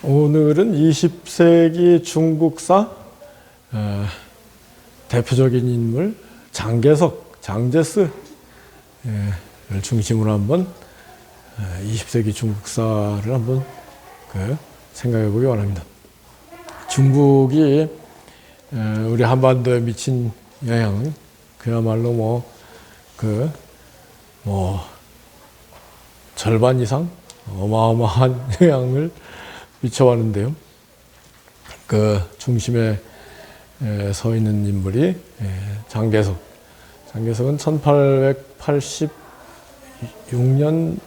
오늘은 20세기 중국사 대표적인 인물 장개석, 장제스를 중심으로 한번 20세기 중국사를 한번 생각해 보기 원합니다. 중국이 우리 한반도에 미친 영향은 그야말로 절반 이상 어마어마한 영향을 미쳐왔는데요. 그 중심에 서 있는 인물이 장개석. 장개석은 1886년,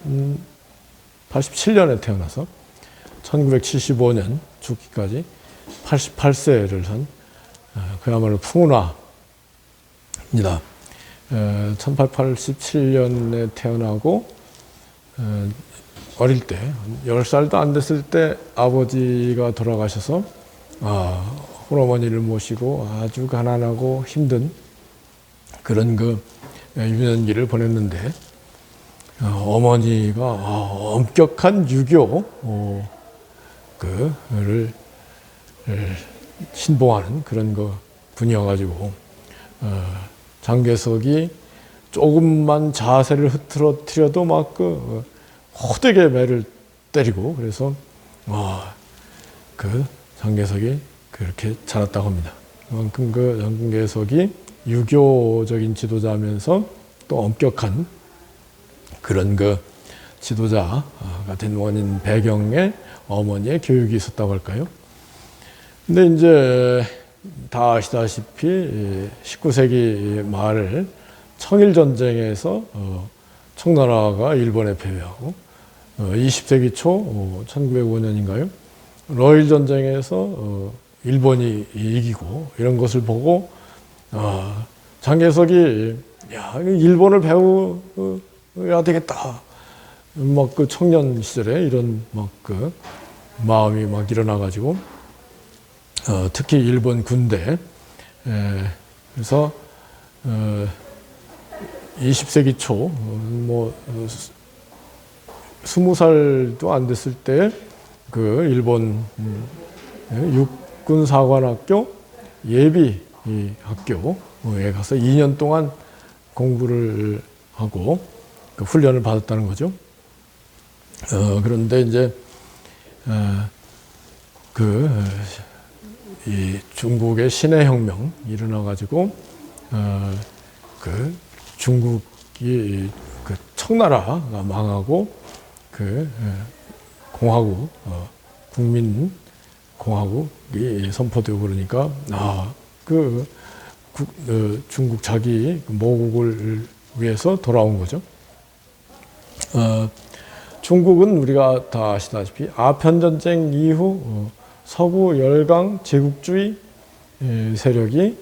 87년에 태어나서 1975년 죽기까지 88세를 산 그야말로 풍운화입니다. 1887년에 태어나고 어릴 때 10살도 안 됐을 때 아버지가 돌아가셔서 홀어머니를 모시고 아주 가난하고 힘든 그런 유년기를 보냈는데 어머니가 엄격한 유교를 신봉하는 그런 분이어가지고 장개석이 조금만 자세를 흐트러뜨려도 호되게 매를 때리고 그래서 장개석이 그렇게 자랐다고 합니다. 그만큼 장개석이 유교적인 지도자면서 또 엄격한 그런 지도자가 된 원인 배경에 어머니의 교육이 있었다고 할까요? 근데 이제 다 아시다시피 19세기 말 청일전쟁에서 청나라가 일본에 패배하고 20세기 초 1905년인가요? 러일 전쟁에서 일본이 이기고 이런 것을 보고 장개석이 일본을 배워야 되겠다. 청년 시절에 이런 마음이 일어나가지고 특히 일본 군대 그래서 20세기 초 20살도 안 됐을 때 일본 육군사관학교 예비 학교에 가서 2년 동안 공부를 하고 훈련을 받았다는 거죠. 그런데 이제 이 중국의 신해혁명 일어나가지고 중국이 청나라가 망하고 공화국 국민공화국이 선포되고 그러니까 중국 자기 모국을 위해서 돌아온 거죠. 중국은 우리가 다 아시다시피 아편전쟁 이후 서구 열강 제국주의 세력이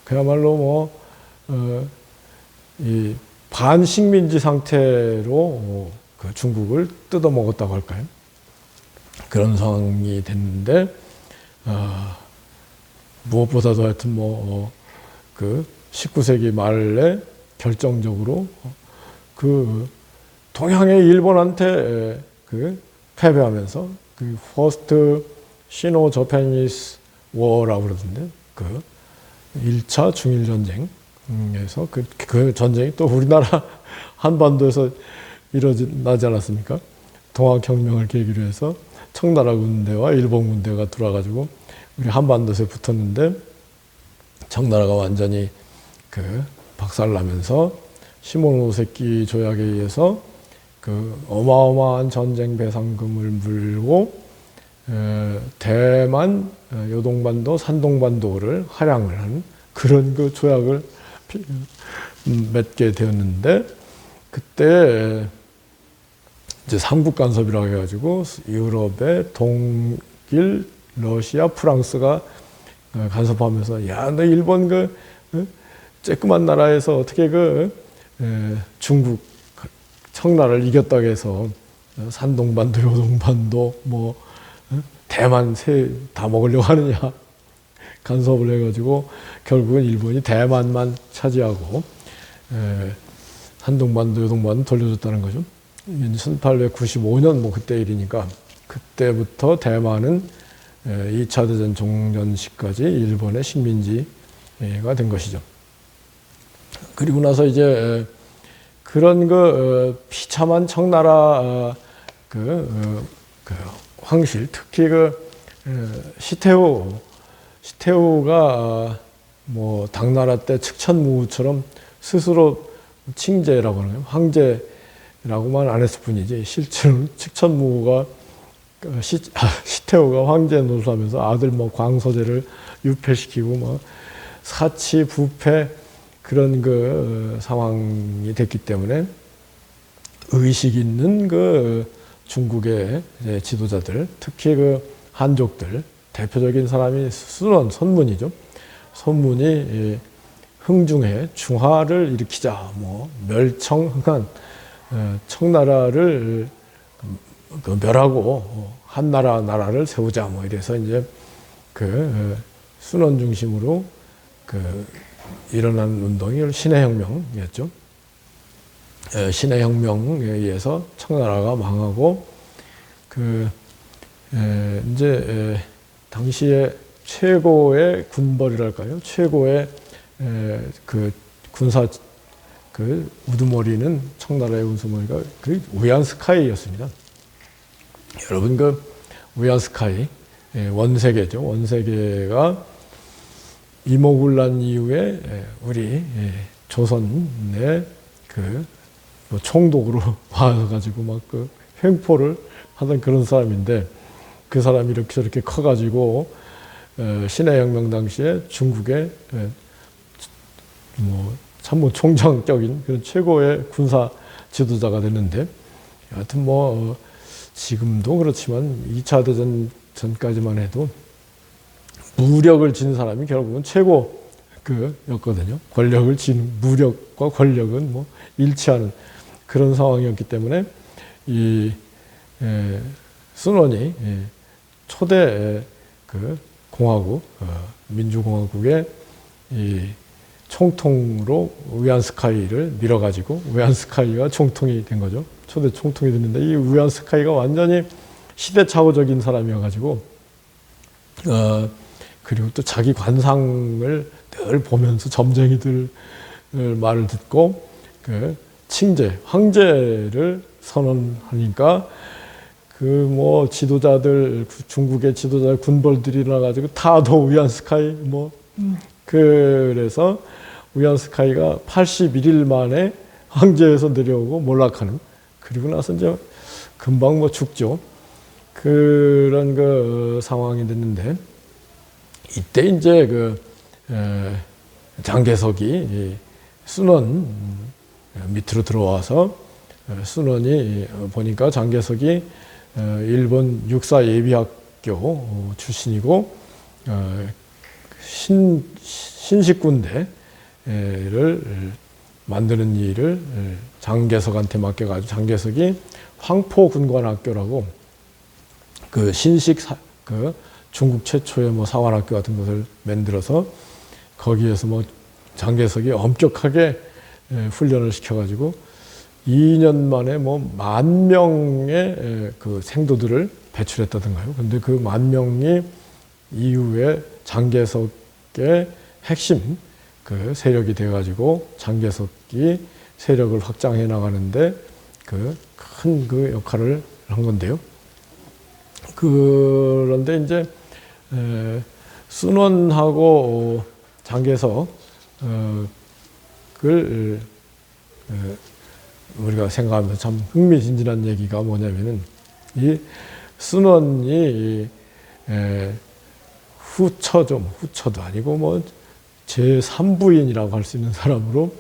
그야말로 이 반식민지 상태로 중국을 뜯어먹었다고 할까요? 그런 상황이 됐는데 무엇보다도 하여튼 19세기 말에 결정적으로 동양의 일본한테 패배하면서 퍼스트 시노 저패니스 워라고 그러던데 1차 중일 전쟁에서 그 전쟁이 또 우리나라 한반도에서 일어나지 않았습니까? 동학혁명을 계기로 해서 청나라 군대와 일본 군대가 들어와가지고 우리 한반도에 붙었는데 청나라가 완전히 박살나면서 시모노세키 조약에 의해서 어마어마한 전쟁 배상금을 물고 대만, 요동반도, 산동반도를 할양을 하는 그런 조약을 맺게 되었는데 그때 이제 삼국 간섭이라고 해가지고 유럽의 동일, 러시아, 프랑스가 간섭하면서 너 일본 쬐끄만 나라에서 어떻게 중국 청나라를 이겼다고 해서 산동반도, 요동반도, 대만 다 먹으려고 하느냐 간섭을 해가지고 결국은 일본이 대만만 차지하고 산동반도, 요동반도 돌려줬다는 거죠. 1895년 그때 일이니까 그때부터 대만은 2차 대전 종전 시까지 일본의 식민지가 된 것이죠. 그리고 나서 이제 그런 비참한 청나라 황실, 특히 시태후가 뭐 당나라 때 측천무후처럼 스스로 칭제라고 하는 거예요. 황제라고만 안 했을 뿐이지 실제로 측천무후가 시태후가 황제 노릇하면서 아들 뭐 광서제를 유폐시키고 뭐 사치 부패 그런 상황이 됐기 때문에 의식 있는 중국의 지도자들, 특히 한족들 대표적인 사람이 선문이죠. 선문이 흥중해 중화를 일으키자, 뭐 멸청흥한 청나라를 멸하고 한나라를 세우자, 뭐 이래서 이제 순원 중심으로 일어난 운동이 신해혁명이었죠. 신해혁명에 의해서 청나라가 망하고 이제 당시에 최고의 군벌이랄까요? 최고의 군사 우두머리는 청나라의 우두머리가 우얀스카이였습니다. 여러분 우얀스카이 원세계죠. 원세계가 이모군란 이후에 우리 조선의 총독으로 와가지고 막 횡포를 하던 그런 사람인데 그 사람이 이렇게 저렇게 커가지고 신해혁명 당시에 중국의 뭐 참모총장격인 그런 최고의 군사 지도자가 됐는데 하여튼 뭐 지금도 그렇지만 2차 대전 전까지만 해도 무력을 진 사람이 결국은 최고였거든요. 권력을 진 무력과 권력은 뭐 일치하는 그런 상황이었기 때문에 이 순원이 초대 공화국 민주공화국의 이 총통으로 우얀스카이를 밀어가지고 우얀스카이가 총통이 된 거죠. 초대 총통이 됐는데 이 우얀스카이가 완전히 시대착오적인 사람이어가지고 그리고 또 자기 관상을 늘 보면서 점쟁이들 말을 듣고 칭제, 황제를 선언하니까 뭐 지도자들 중국의 지도자 군벌들이 나가지고 다도 우얀스카이 뭐 그래서 우얀스카이가 81일 만에 황제에서 내려오고 몰락하는 그리고 나서 이제 금방 뭐 죽죠. 그런 상황이 됐는데 이때 이제 장개석이 순원 밑으로 들어와서 순원이 보니까 장개석이 일본 육사 예비학교 출신이고 신식군대를 만드는 일을 장개석한테 맡겨가지고 장개석이 황포군관학교라고 중국 최초의 뭐 사관학교 같은 것을 만들어서 거기에서 뭐 장개석이 엄격하게 훈련을 시켜가지고 2년 만에 뭐 10,000명의 생도들을 배출했다던가요. 근데 그 10,000명이 이후에 장개석의 핵심 세력이 돼가지고 장개석이 세력을 확장해 나가는데 큰 역할을 한 건데요. 그런데 이제 순원하고 장개석을 우리가 생각하면서 참 흥미진진한 얘기가 뭐냐면은 이 순원이 후처도 아니고 뭐 제3부인이라고 할 수 있는 사람으로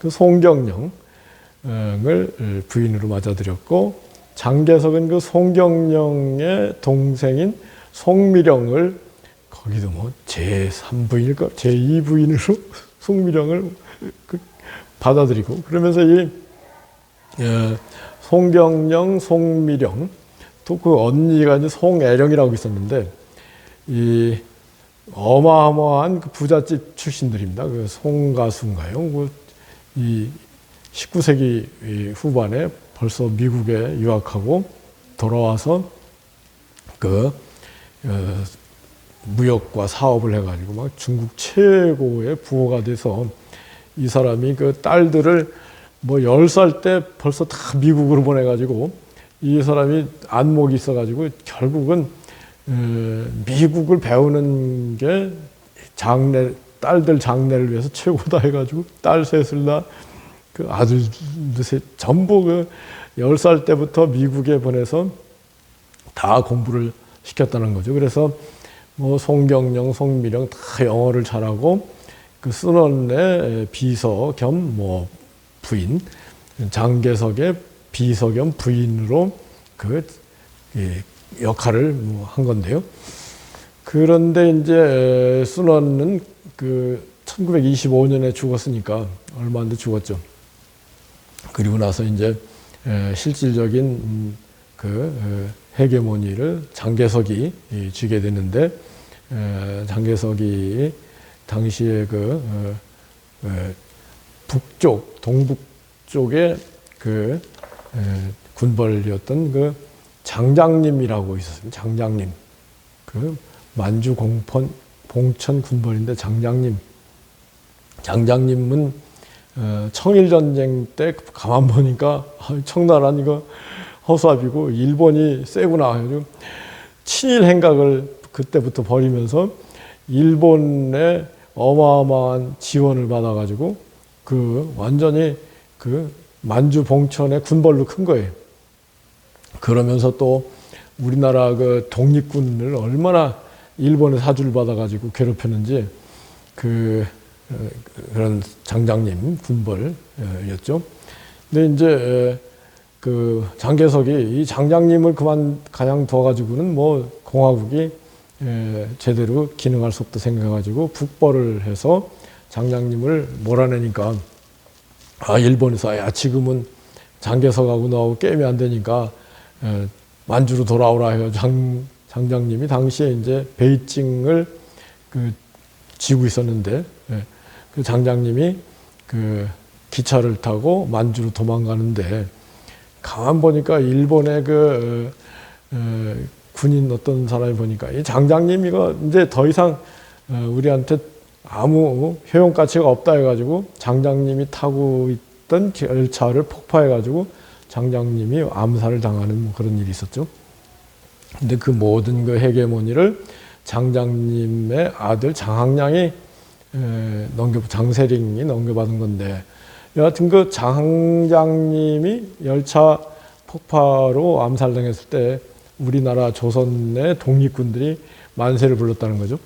송경령을 부인으로 맞아들였고 장개석은 송경령의 동생인 송미령을 거기도 뭐 제3부인일까 제2부인으로 송미령을 받아들이고 그러면서 이 송경령, 송미령 또 그 언니가 이제 송애령이라고 있었는데 이 어마어마한 부잣집 출신들입니다. 송가수인가요? 이 19세기 후반에 벌써 미국에 유학하고 돌아와서 그 무역과 사업을 해가지고 막 중국 최고의 부호가 돼서 이 사람이 그 딸들을 뭐 10살 때 벌써 다 미국으로 보내가지고 이 사람이 안목이 있어가지고 결국은 미국을 배우는 게 딸들 장래를 위해서 최고다 해가지고 딸 셋을 다 그 아들 셋 전부 그 10살 때부터 미국에 보내서 다 공부를 시켰다는 거죠. 그래서 뭐 송경영, 송미령 다 영어를 잘하고 그 순원의 비서 겸 뭐 부인, 장개석의 비서 겸 부인으로 그 역할을 뭐 한 건데요. 그런데 이제 순원은 그 1925년에 죽었으니까 얼마 안 돼 죽었죠. 그리고 나서 이제 실질적인 그 헤게모니를 장개석이 쥐게 되는데, 장개석이 당시에 그 북쪽, 동북 쪽에 그 군벌이었던 그 장장님이라고 있었습니다. 장장님. 그 만주 봉천 군벌인데 장장님은 청일전쟁 때 가만 보니까 청나라는 이거 허수아비고 일본이 세구나 해가지고 친일 행각을 그때부터 벌이면서 일본의 어마어마한 지원을 받아가지고 그 완전히 그 만주 봉천의 군벌로 큰 거예요. 그러면서 또 우리나라 그 독립군을 얼마나 일본의 사주를 받아가지고 괴롭혔는지 그런 장장님 군벌이었죠. 근데 이제 그 장개석이 이 장장님을 가냥 둬가지고는 뭐 공화국이 제대로 기능할 수 없다 생각해가지고 북벌을 해서 장장님을 몰아내니까 일본에서 지금은 장개석하고 너하고 게임이 안 되니까 만주로 돌아오라 해요. 장장님이 당시에 이제 베이징을 지고 있었는데 그 장장님이 그 기차를 타고 만주로 도망가는데 가만 보니까 일본의 그 군인 어떤 사람이 보니까 이 장장님 이거 이제 더 이상 우리한테 아무 효용 가치가 없다 해가지고 장장님이 타고 있던 열차를 폭파해가지고 장장님이 암살을 당하는 뭐 그런 일이 있었죠. 근데 그 모든 그 헤게모니를 장장님의 아들 장항량이 장세링이 넘겨받은 건데, 여하튼 그 장장님이 열차 폭파로 암살당했을 때 우리나라 조선의 독립군들이 만세를 불렀다는 거죠.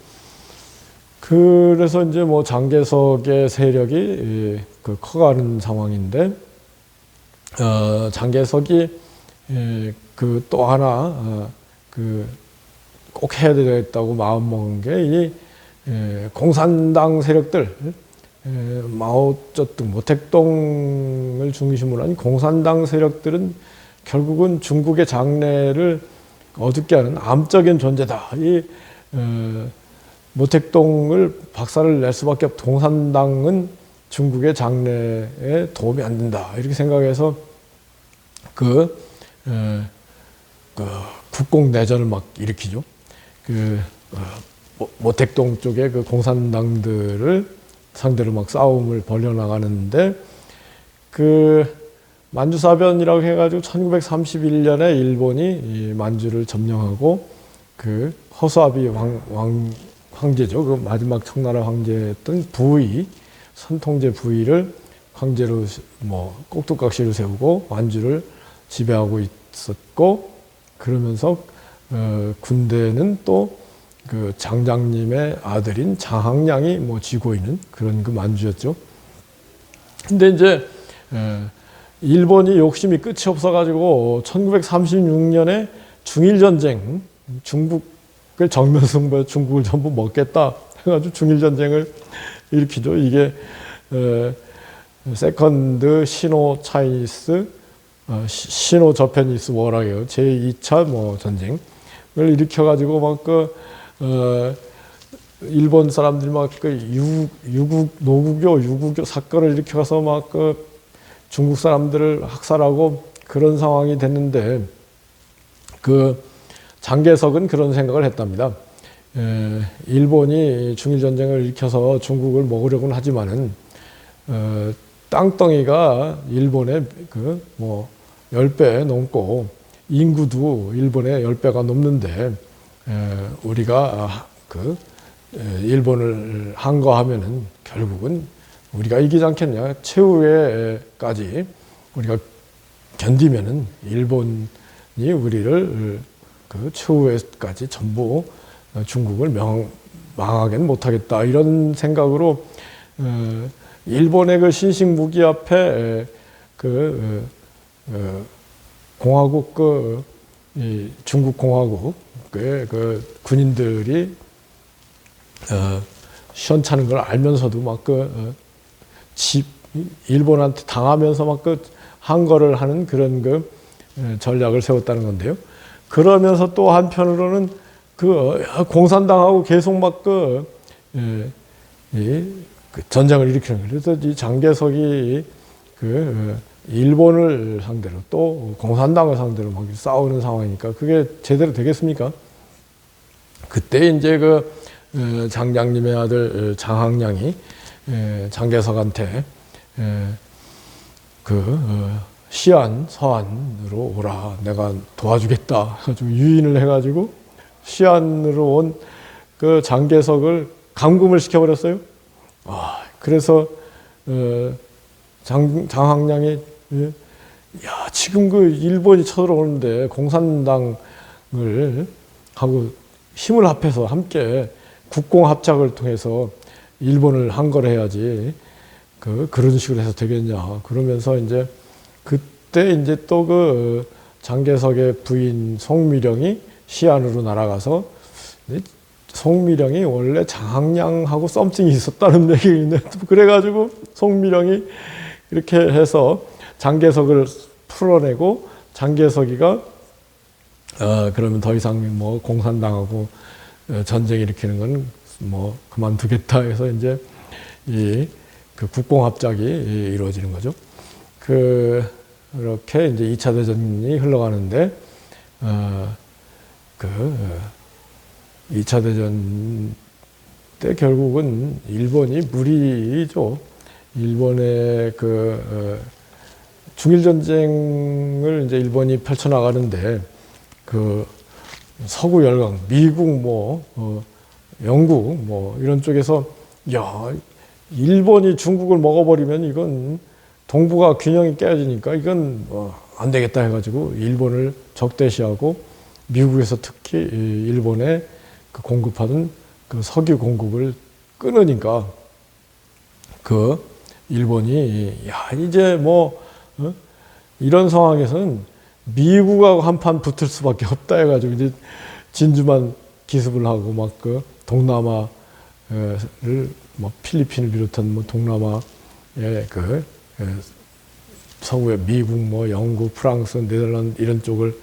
그래서 이제 뭐 장개석의 세력이 커가는 상황인데, 장개석이 그 또 하나 꼭 해야 되겠다고 마음먹은 게 이 공산당 세력들, 마오쩌둥, 모택동을 중심으로 한 공산당 세력들은 결국은 중국의 장래를 어둡게 하는 암적인 존재다. 이 모택동을 박살을 낼 수밖에 없고 공산당은 중국의 장래에 도움이 안 된다. 이렇게 생각해서 국공 내전을 막 일으키죠. 모택동 쪽에 그 공산당들을 상대로 막 싸움을 벌여나가는데, 그 만주사변이라고 해가지고 1931년에 일본이 이 만주를 점령하고 그 허수아비 황제죠. 그 마지막 청나라 황제였던 부의, 선통제 부의를 황제로 뭐 꼭두각시를 세우고 만주를 지배하고 있었고, 그러면서 군대는 또 그 장장님의 아들인 장항량이 뭐 쥐고 있는 그런 그 만주였죠. 근데 이제 일본이 욕심이 끝이 없어가지고 1936년에 중일전쟁, 중국을 정면승부해 중국을 전부 먹겠다 해가지고 중일전쟁을 일으키죠. 이게 세컨드 시노 차이니스, 시노 저페니스 워라고 해요. 제2차 뭐 전쟁을 일으켜가지고 막 일본 사람들이 막 노구교, 유구교 사건을 일으켜서 막 중국 사람들을 학살하고 그런 상황이 됐는데, 그 장개석은 그런 생각을 했답니다. 일본이 중일전쟁을 일으켜서 중국을 먹으려고는 하지만은 땅덩이가 일본의 그 뭐 10배 넘고 인구도 일본의 10배가 넘는데 우리가 그 일본을 항거하면은 결국은 우리가 이기지 않겠냐. 최후에까지 우리가 견디면은 일본이 우리를 그 최후에까지 전부 중국을 망하게는 못하겠다. 이런 생각으로 일본의 그 신식 무기 앞에 그 공화국 중국 공화국의 그 군인들이 시원찮은 걸 알면서도 막 일본한테 당하면서 막 항거를 하는 그런 그 전략을 세웠다는 건데요. 그러면서 또 한편으로는 그 공산당하고 계속 막 전쟁을 일으키는 거예요. 그래서 이 장개석이 일본을 상대로 또 공산당을 상대로 막 싸우는 상황이니까 그게 제대로 되겠습니까? 그때 이제 장장님의 아들 장항량이 장개석한테 시안 서안으로 오라, 내가 도와주겠다 해가지고 유인을 해가지고 시안으로 온 그 장개석을 감금을 시켜버렸어요. 그래서 장항량이 야, 지금 일본이 쳐들어오는데 공산당을 하고 힘을 합해서 함께 국공합작을 통해서 일본을 항거해야지 그런 식으로 해서 되겠냐. 그러면서 이제 그때 이제 또 장개석의 부인 송미령이 시안으로 날아가서 송미령이 원래 장항량하고 썸씽이 있었다는 얘기가 있는데 그래가지고 송미령이 이렇게 해서 장개석을 풀어내고 장개석이가 그러면 더 이상 뭐 공산당하고 전쟁 일으키는 건 뭐 그만두겠다 해서 이제 그 국공합작이 이루어지는 거죠. 그렇게 이제 2차 대전이 흘러가는데 2차 대전 때 결국은 일본이 무리죠. 일본의 중일전쟁을 이제 일본이 펼쳐나가는데 서구 열강, 미국 영국 이런 쪽에서 야, 일본이 중국을 먹어버리면 이건 동북아 균형이 깨지니까 이건 안 되겠다 해가지고 일본을 적대시하고 미국에서 특히 일본에 공급하던 석유 공급을 끊으니까 일본이 야, 이제 이런 상황에서는 미국하고 한판 붙을 수밖에 없다 해가지고 이제 진주만 기습을 하고 동남아를 필리핀을 비롯한 동남아의 서구의 미국, 영국, 프랑스, 네덜란드 이런 쪽을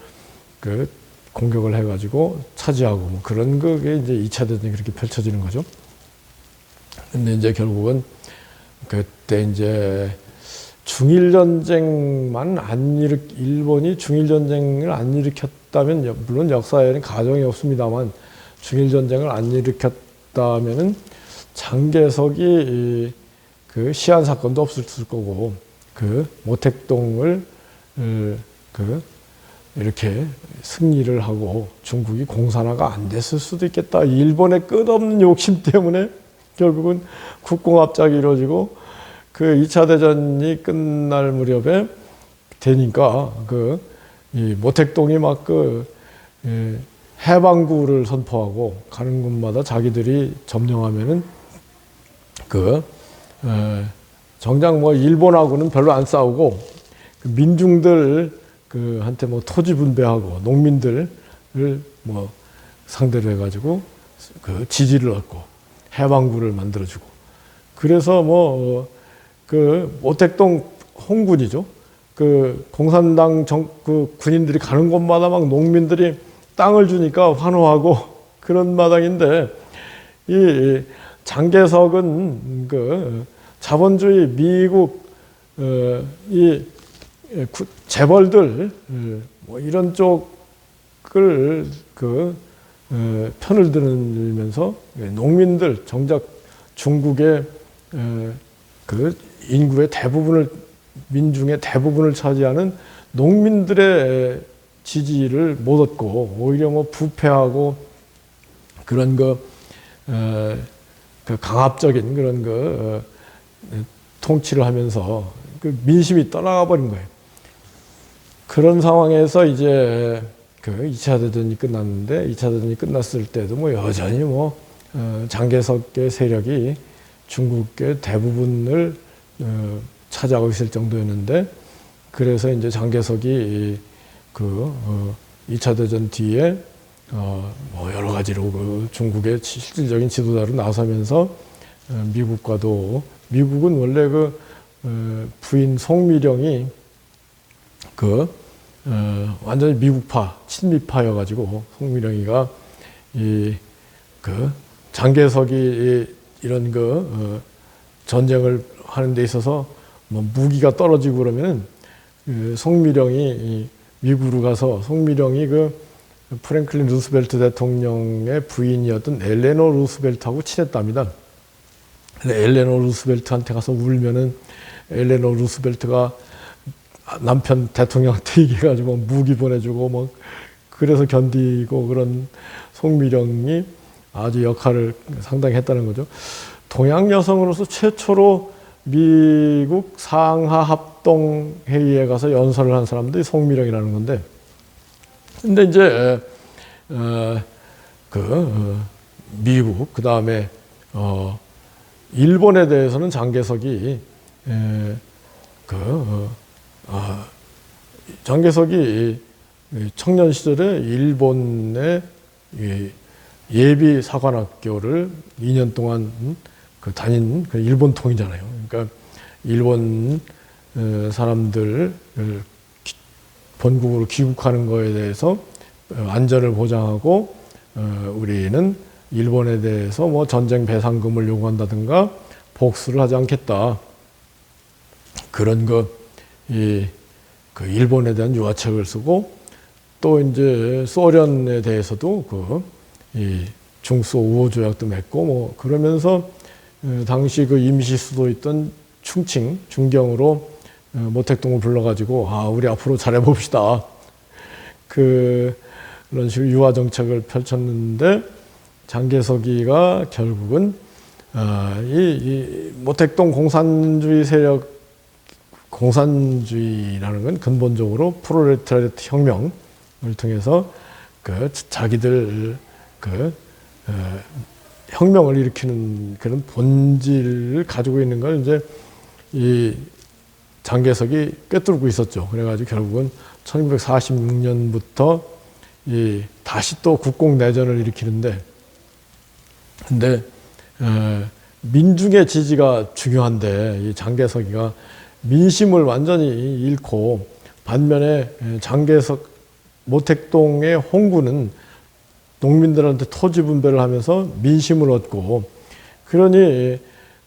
공격을 해가지고 차지하고 그런 게 이제 2차 대전이 그렇게 펼쳐지는 거죠. 근데 이제 결국은 그때 이제 일본이 중일전쟁을 안 일으켰다면, 물론 역사에는 가정이 없습니다만, 중일전쟁을 안 일으켰다면은 장개석이 시안 사건도 없었을 거고, 모택동을 이렇게 승리를 하고 중국이 공산화가 안 됐을 수도 있겠다. 일본의 끝없는 욕심 때문에 결국은 국공합작이 이루어지고 2차 대전이 끝날 무렵에 되니까 이 모택동이 해방구를 선포하고 가는 곳마다 자기들이 점령하면은 정작 일본하고는 별로 안 싸우고 민중들 한테 토지 분배하고 농민들을 상대로 해가지고 지지를 얻고 해방구를 만들어주고, 그래서 모택동 홍군이죠. 공산당 군인들이 가는 곳마다 농민들이 땅을 주니까 환호하고 그런 마당인데, 이 장개석은 자본주의 미국 이 재벌들 이런 쪽 편을 들면서 농민들, 정작 중국의 그 인구의 대부분을, 민중의 대부분을 차지하는 농민들의 지지를 못 얻고 오히려 뭐 부패하고 그런 그 강압적인 그런 통치를 하면서 그 민심이 떠나가 버린 거예요. 그런 상황에서 이제 그 2차 대전이 끝났는데 2차 대전이 끝났을 때도 뭐 여전히 뭐 장개석의 세력이 중국의 대부분을 차지하고 있을 정도였는데, 그래서 이제 장개석이 2차 대전 뒤에 뭐 여러 가지로 그 중국의 실질적인 지도자로 나서면서 미국과도, 미국은 원래 부인 송미령이 완전히 미국파, 친미파여가지고 송미령이가 장개석이 이런 전쟁을 하는 데 있어서 뭐 무기가 떨어지고 그러면은 송미령이 미국으로 가서, 송미령이 프랭클린 루스벨트 대통령의 부인이었던 엘레노 루스벨트하고 친했답니다. 근데 엘레노 루스벨트한테 가서 울면은 엘레노 루스벨트가 남편 대통령한테 얘기해가지고 무기 보내주고 뭐 그래서 견디고, 그런 송미령이 아주 역할을 상당히 했다는 거죠. 동양 여성으로서 최초로 미국 상하 합동 회의에 가서 연설을 한 사람들이 송미령이라는 건데, 근데 이제 미국, 그 다음에 일본에 대해서는 장개석이 장개석이 청년 시절에 일본의 예비 사관학교를 2년 동안 다닌 일본 통이잖아요. 그러니까 일본 사람들 본국으로 귀국하는 거에 대해서 안전을 보장하고, 우리는 일본에 대해서 뭐 전쟁 배상금을 요구한다든가 복수를 하지 않겠다, 그런 일본에 대한 유화책을 쓰고, 또 이제 소련에 대해서도 중소 우호 조약도 맺고 뭐 그러면서 당시 임시 수도였던 충칭, 중경으로 모택동을 불러가지고 우리 앞으로 잘해봅시다, 그런 식으로 유화 정책을 펼쳤는데, 장개석이가 결국은 이 모택동 공산주의 세력, 공산주의라는 건 근본적으로 프롤레타리아트 혁명을 통해서 자기들 혁명을 일으키는 그런 본질을 가지고 있는 걸 이제 이 장개석이 꿰뚫고 있었죠. 그래가지고 결국은 1946년부터 다시 또 국공 내전을 일으키는데, 근데 민중의 지지가 중요한데 이 장개석이가 민심을 완전히 잃고, 반면에 장개석 모택동의 홍구는 농민들한테 토지 분배를 하면서 민심을 얻고, 그러니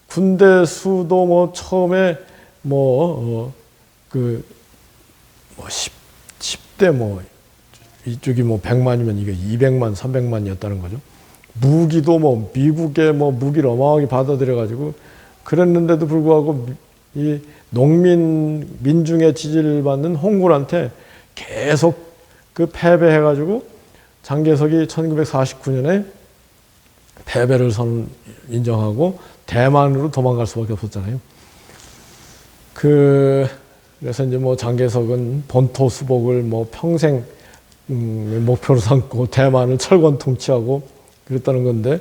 군대 수도 뭐 처음에 10대 이쪽이 100만이면 이게 200만, 300만이었다는 거죠. 무기도 미국의 무기를 어마어마하게 받아들여가지고 그랬는데도 불구하고 이 민중의 지지를 받는 홍군한테 계속 패배해가지고 장개석이 1949년에 패배를 인정하고 대만으로 도망갈 수밖에 없었잖아요. 그래서 이제 장개석은 본토 수복을 평생 목표로 삼고 대만을 철권 통치하고 그랬다는 건데,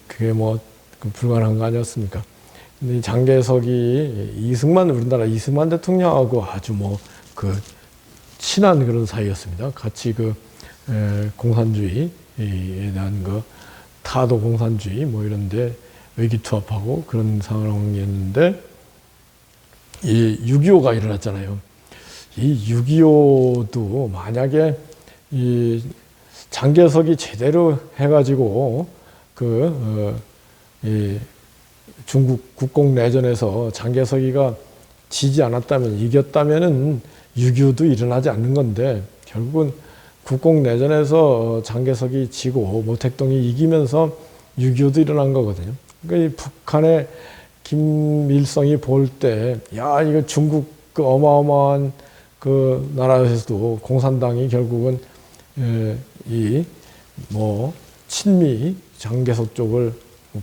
그게 불가능한 거 아니었습니까? 근데 장개석이 우리나라 이승만 대통령하고 아주 친한 그런 사이였습니다. 같이 공산주의에 대한 타도 공산주의 이런데 의기투합하고 그런 상황이었는데, 이 6.25가 일어났잖아요. 이 6.25도 만약에 이 장개석이 제대로 해가지고 이 중국 국공 내전에서 장개석이가 지지 않았다면, 이겼다면은 6.25도 일어나지 않는 건데 결국은 국공내전에서 장개석이 지고 모택동이 이기면서 6.25도 일어난 거거든요. 그러니까 이 북한의 김일성이 볼 때, 야, 이거 중국 그 어마어마한 그 나라에서도 공산당이 결국은 이 뭐 친미 장개석 쪽을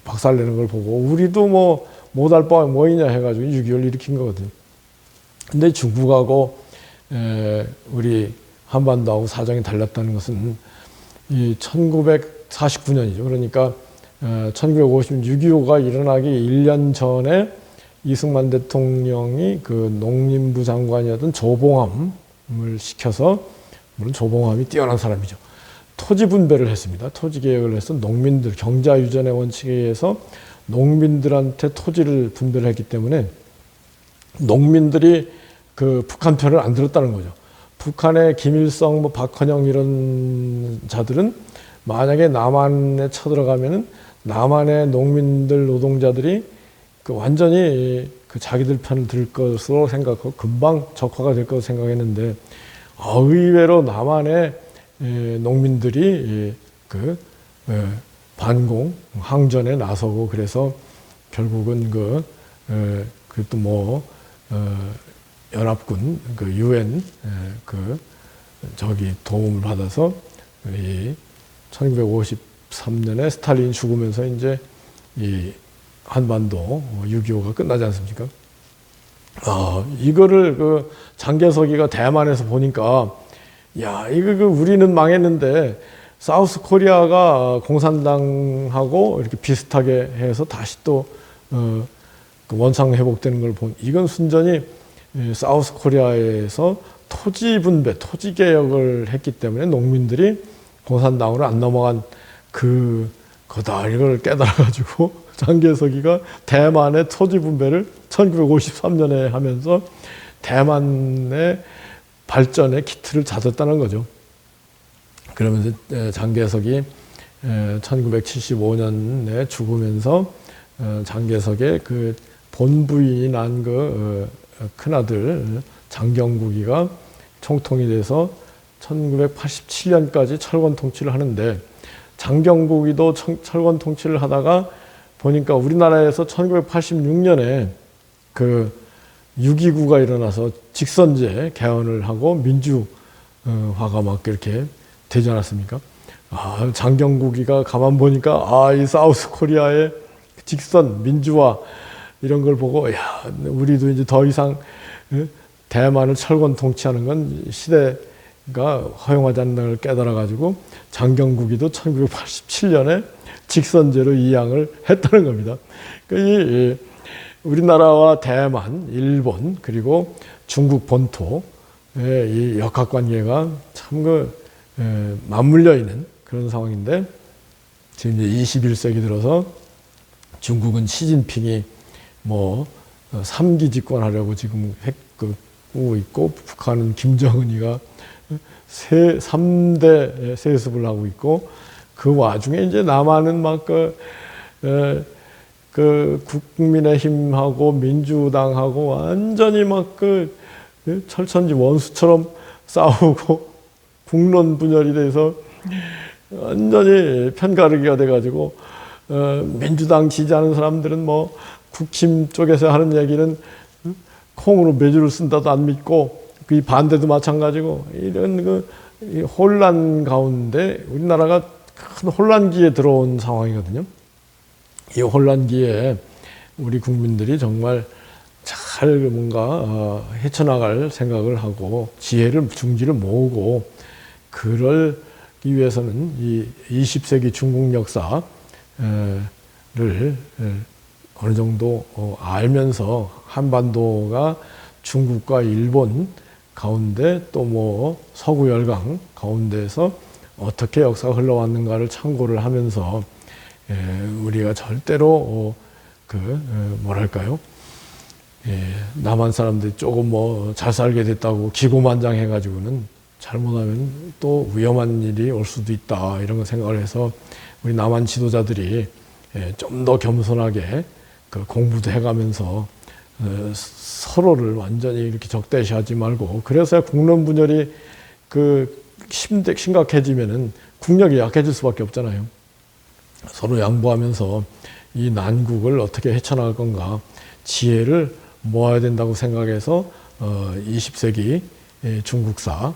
박살내는 걸 보고 우리도 뭐 못할 바가 뭐이냐 해가지고 6.25를 일으킨 거거든요. 근데 중국하고 우리 한반도하고 사정이 달랐다는 것은 이 1949년이죠. 그러니까 1950년 6.25가 일어나기 1년 전에 이승만 대통령이 그 농림부 장관이었던 조봉암을 시켜서, 물론 조봉암이 뛰어난 사람이죠. 토지 분배를 했습니다. 토지 개혁을 해서 농민들, 경자유전의 원칙에 의해서 농민들한테 토지를 분배를 했기 때문에 농민들이 그 북한 편을 안 들었다는 거죠. 북한의 김일성, 뭐 박헌영 이런 자들은 만약에 남한에 쳐들어가면은 남한의 농민들, 노동자들이 그 완전히 그 자기들 편을 들 것으로 생각하고 금방 적화가 될 것으로 생각했는데, 의외로 남한의 농민들이 그 반공, 항전에 나서고, 그래서 결국은 그또 뭐 연합군, 그 UN 그 저기 도움을 받아서 이 1953년에 스탈린이 죽으면서 이제 이 한반도 6.25가 끝나지 않습니까? 이거를 그 장개석이가 대만에서 보니까, 야, 이거 그 우리는 망했는데 사우스 코리아가 공산당하고 이렇게 비슷하게 해서 다시 또 그 원상 회복되는 걸 본, 이건 순전히 사우스 코리아에서 토지 분배, 토지 개혁을 했기 때문에 농민들이 공산당으로 안 넘어간 거다, 이걸 깨달아가지고 장개석이가 대만의 토지 분배를 1953년에 하면서 대만의 발전의 기틀을 찾았다는 거죠. 그러면서 장개석이 1975년에 죽으면서 장개석의 그 본부인이 난 그 큰아들 장경국이가 총통이 돼서 1987년까지 철권 통치를 하는데, 장경국이도 철권 통치를 하다가 보니까 우리나라에서 1986년에 그 6.29가 일어나서 직선제 개헌을 하고 민주화가 막 이렇게 되지 않았습니까? 장경국이가 가만 보니까 이 사우스 코리아의 직선 민주화 이런 걸 보고, 야, 우리도 이제 더 이상 대만을 철권 통치하는 건 시대가 허용하지 않는 걸 깨달아가지고 장경국이도 1987년에 직선제로 이양을 했다는 겁니다. 그러니까 우리나라와 대만, 일본, 그리고 중국 본토의 이 역학관계가 참 맞물려 있는 그런 상황인데, 지금 이제 21세기 들어서 중국은 시진핑이 뭐 3기 집권하려고 지금 꾸고 있고, 북한은 김정은이가 3대 세습을 하고 있고, 그 와중에 이제 남한은 막 국민의힘하고 민주당하고 완전히 막 철천지 원수처럼 싸우고 국론 분열이 돼서 완전히 편가르기가 돼가지고, 민주당 지지하는 사람들은 뭐 국힘 쪽에서 하는 얘기는 콩으로 매주를 쓴다도 안 믿고, 그 반대도 마찬가지고, 이런 이 혼란 가운데 우리나라가 큰 혼란기에 들어온 상황이거든요. 이 혼란기에 우리 국민들이 정말 잘 뭔가 헤쳐나갈 생각을 하고 중지를 모으고, 그러기 위해서는 이 20세기 중국 역사를 어느 정도 알면서 한반도가 중국과 일본 가운데 또 뭐 서구 열강 가운데서 어떻게 역사가 흘러왔는가를 참고를 하면서 우리가 절대로 뭐랄까요? 남한 사람들이 조금 뭐 잘 살게 됐다고 기고만장해가지고는 잘못하면 또 위험한 일이 올 수도 있다, 이런 거 생각을 해서 우리 남한 지도자들이 좀 더 겸손하게 공부도 해가면서 서로를 완전히 이렇게 적대시하지 말고, 그래서 국론 분열이 심각해지면은 국력이 약해질 수밖에 없잖아요. 서로 양보하면서 이 난국을 어떻게 헤쳐나갈 건가 지혜를 모아야 된다고 생각해서 20세기 중국사를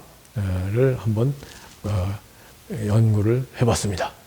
한번 연구를 해봤습니다.